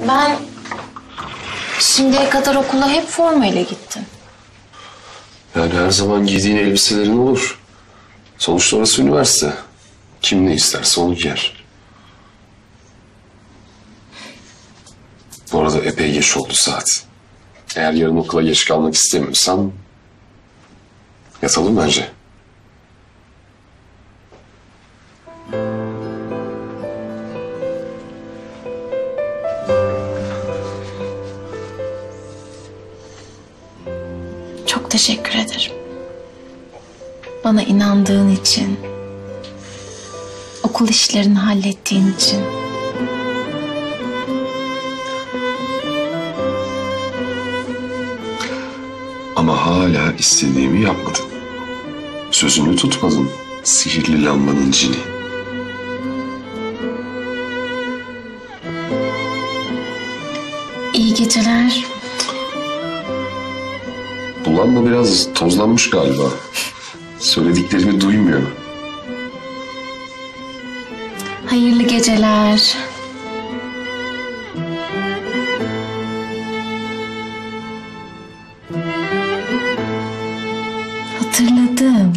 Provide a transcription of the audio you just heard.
Ben şimdiye kadar okula hep formayla gittim. Yani her zaman giydiğin elbiselerin olur. Sonuçta orası üniversite. Kim ne isterse onu giyer. Bu arada epey geç oldu saat. Eğer yarın okula geç kalmak istemiyorsan yatalım bence. Çok teşekkür ederim. Bana inandığın için, okul işlerini hallettiğin için. Ama hala istediğimi yapmadın. Sözünü tutmadın. Sihirli lambanın cini. İyi geceler. Bu lamba biraz tozlanmış galiba. Söylediklerimi duymuyor. Hayırlı geceler. Hatırladım.